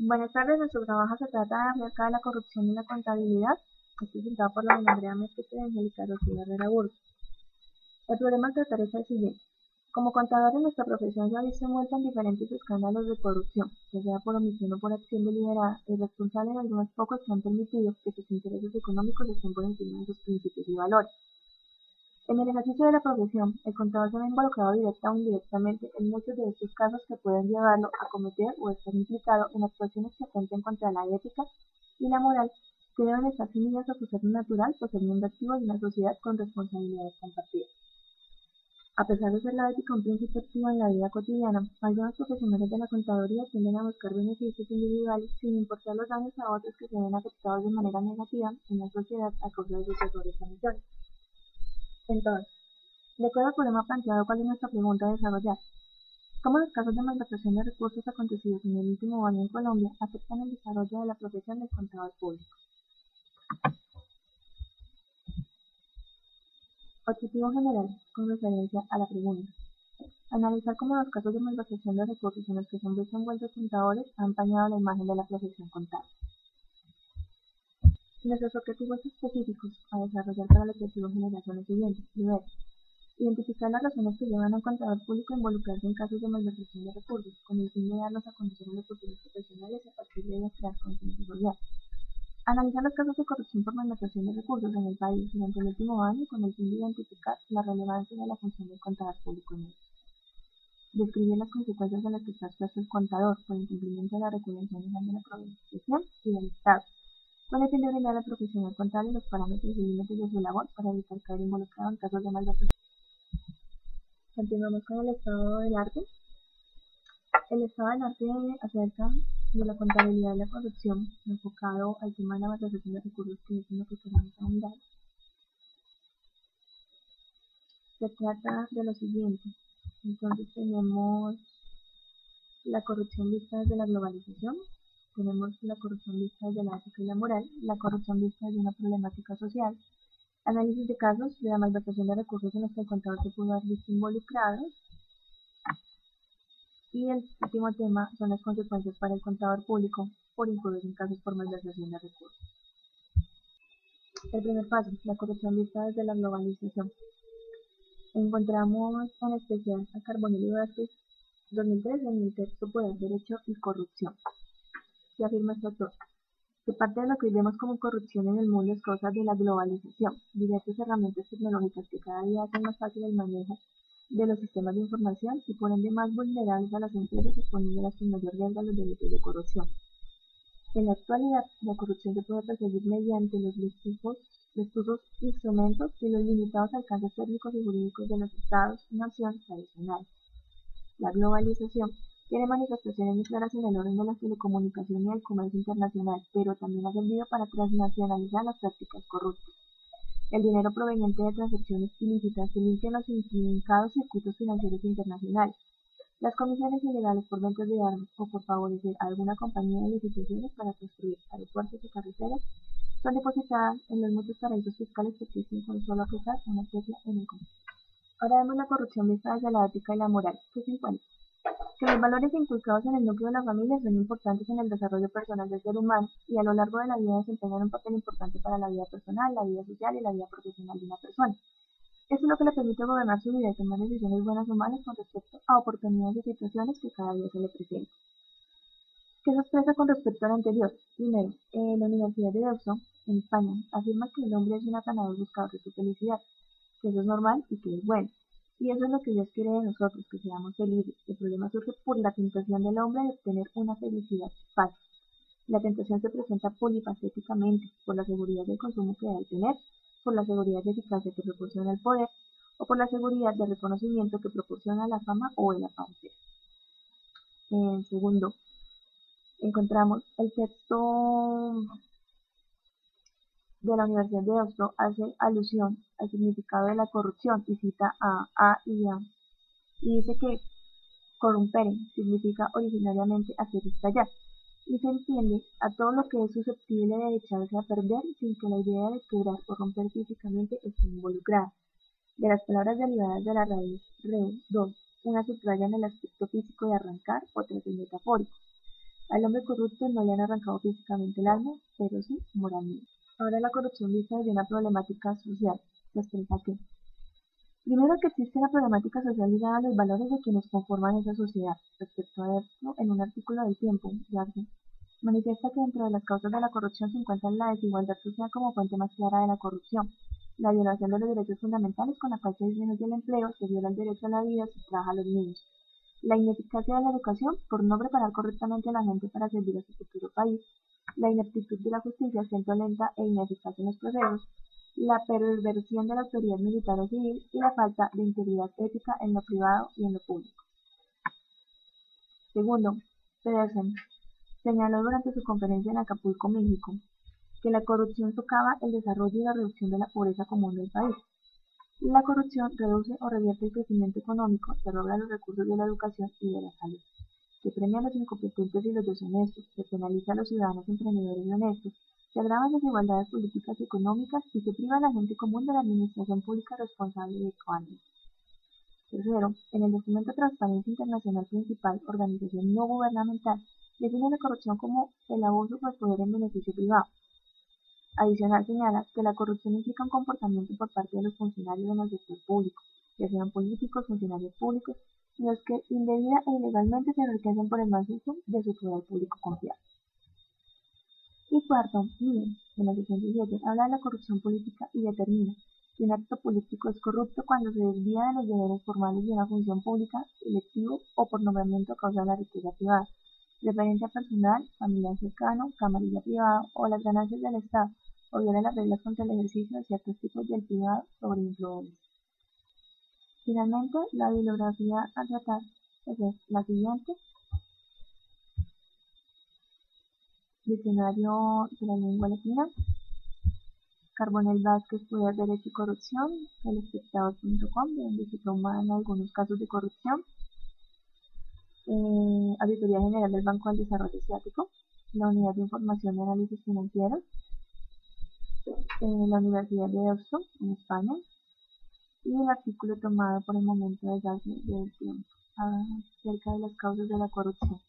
Buenas tardes, nuestro trabajo se trata de acerca de la corrupción y la contabilidad, presentado por la doña Andrea Mezquita y Angélica Rocío Herrera Burgos. El problema a tratar es el siguiente. Como contadores, nuestra profesión se ha visto envuelta en diferentes escándalos de corrupción, ya sea por omisión o por acción deliberada, y responsable de algunos pocos que han permitido que sus intereses económicos estén por encima de sus principios y valores. En el ejercicio de la profesión, el contador se ve involucrado directa o indirectamente en muchos de estos casos que pueden llevarlo a cometer o estar implicado en actuaciones que atenten contra la ética y la moral que deben estar unidas a su ser natural por ser miembro activo de una sociedad con responsabilidades compartidas. A pesar de ser la ética un principio activo en la vida cotidiana, algunos profesionales de la contaduría tienden a buscar beneficios individuales sin importar los daños a otros que se ven afectados de manera negativa en la sociedad a causa de sus errores o omisiones. Entonces, de acuerdo al problema planteado, ¿cuál es nuestra pregunta a desarrollar? ¿Cómo los casos de malversación de recursos acontecidos en el último año en Colombia afectan el desarrollo de la profesión del contador público? Objetivo general, con referencia a la pregunta. Analizar cómo los casos de malversación de recursos en los que se han visto envueltos contadores han empañado la imagen de la profesión contable. Nuestros objetivos específicos a desarrollar para el objetivo general son los siguientes. Primero, identificar las razones que llevan a un contador público a involucrarse en casos de malversación de recursos, con el fin de darlos a conocer a los futuros profesionales y a partir de ellos crear conciencia social. Analizar los casos de corrupción por malversación de recursos en el país durante el último año con el fin de identificar la relevancia de la función del contador público en ellos. Describir las consecuencias a las que está expuesto el contador por incumplimiento de la regulación legal de la profesión y del Estado, con el fin de brindar al profesional contable los parámetros y límites de su labor para evitar caer involucrado en casos de malversación. Continuamos con el estado del arte. El estado del arte acerca de la contabilidad y la corrupción, enfocado al tema de la malversación de recursos, que es en lo que queremos ahondar. Se trata de lo siguiente. Entonces tenemos la corrupción vista desde la globalización, tenemos la corrupción vista desde la ética y la moral, la corrupción vista desde una problemática social, análisis de casos de la malversación de recursos en los que el contador se pudo haber visto involucrado, y el último tema son las consecuencias para el contador público por incurrir en casos por malversación de recursos. El primer paso, la corrupción vista desde la globalización. Encontramos en especial a Carbonell y Vázquez 2003 en el texto Poder, Derecho y Corrupción. Se afirma este autor que parte de lo que vemos como corrupción en el mundo es causa de la globalización, diversas herramientas tecnológicas que cada día hacen más fácil el manejo de los sistemas de información y por ende más vulnerables a las empresas, exponiéndolas con mayor riesgo a los delitos de corrupción. En la actualidad, la corrupción se puede perseguir mediante los vetustentos instrumentos y los limitados alcances técnicos y jurídicos de los estados-nación tradicionales. La globalización tiene manifestaciones muy claras en el orden de las telecomunicaciones y el comercio internacional, pero también ha servido para transnacionalizar las prácticas corruptas. El dinero proveniente de transacciones ilícitas se limpia en los intrincados circuitos financieros internacionales. Las comisiones ilegales por ventas de armas o por favorecer a alguna compañía de licitaciones para construir aeropuertos o carreteras son depositadas en los muchos paraísos fiscales que existen con solo apretar una tecla en el comercio. Ahora vemos la corrupción vista desde la ética y la moral, que se encuentra. Que los valores inculcados en el núcleo de la familia son importantes en el desarrollo personal del ser humano y a lo largo de la vida desempeñan un papel importante para la vida personal, la vida social y la vida profesional de una persona. Esto es lo que le permite gobernar su vida y tomar decisiones buenas o malas con respecto a oportunidades y situaciones que cada día se le presentan. ¿Qué se expresa con respecto al anterior? Primero, la Universidad de Deusto, en España, afirma que el hombre es un afanador buscador de su felicidad, que eso es normal y que es bueno. Y eso es lo que Dios quiere de nosotros, que seamos felices. El problema surge por la tentación del hombre de obtener una felicidad falsa. La tentación se presenta polifacéticamente, por la seguridad del consumo que da el tener, por la seguridad de eficacia que proporciona el poder, o por la seguridad de reconocimiento que proporciona la fama o el aparecer. En segundo, encontramos el texto de la Universidad de Deusto hace alusión al significado de la corrupción y cita a y a, y dice que corrumpere significa originariamente hacer estallar, y se entiende a todo lo que es susceptible de echarse a perder sin que la idea de quebrar o romper físicamente esté involucrada. De las palabras derivadas de la raíz reu, dos, una subraya en el aspecto físico de arrancar, otra es el metafórico. Al hombre corrupto no le han arrancado físicamente el alma, pero sí moralmente. Ahora la corrupción vista desde una problemática social. Se expresa que, primero, que existe la problemática social ligada a los valores de quienes conforman esa sociedad. Respecto a esto, en un artículo del Tiempo, Yarde manifiesta que dentro de las causas de la corrupción se encuentra la desigualdad social como fuente más clara de la corrupción, la violación de los derechos fundamentales con la cual se disminuye el empleo, se viola el derecho a la vida, se trabaja a los niños, la ineficacia de la educación por no preparar correctamente a la gente para servir a su futuro país, la ineptitud de la justicia siendo lenta e ineficaz en los procesos, la perversión de la autoridad militar o civil y la falta de integridad ética en lo privado y en lo público. Segundo, Pedersen señaló durante su conferencia en Acapulco, México, que la corrupción socava el desarrollo y la reducción de la pobreza común del país. La corrupción reduce o revierte el crecimiento económico, se roba los recursos de la educación y de la salud. Se premia a los incompetentes y los deshonestos, se penaliza a los ciudadanos emprendedores y honestos, se agravan las desigualdades políticas y económicas y se priva a la gente común de la administración pública responsable y ecuánime. Tercero, en el documento Transparencia Internacional Principal, organización no gubernamental, define la corrupción como el abuso por poder en beneficio privado. Adicional señala que la corrupción implica un comportamiento por parte de los funcionarios en el sector público, ya sean políticos, funcionarios públicos, y los que indebida e ilegalmente se enriquecen por el mal uso de su poder público confiable. Y cuarto, Miren, en la sección 17, habla de la corrupción política y determina que un acto político es corrupto cuando se desvía de los deberes formales de una función pública, electivo o por nombramiento a causa de la riqueza privada, preferencia personal, familiar cercano, camarilla privada o las ganancias del Estado, o viola las reglas contra el ejercicio de ciertos tipos del privado sobre influencia. Finalmente, la bibliografía a tratar es la siguiente: Diccionario de la Lengua Latina, Carbonell Vázquez, Poder, Derecho y Corrupción, elespectador.com, donde se toman algunos casos de corrupción, Auditoría General del Banco del Desarrollo Asiático, la Unidad de Información y Análisis Financieros, la Universidad de Deusto, en España, y el artículo tomado por el momento de Yarde del Tiempo acerca de las causas de la corrupción.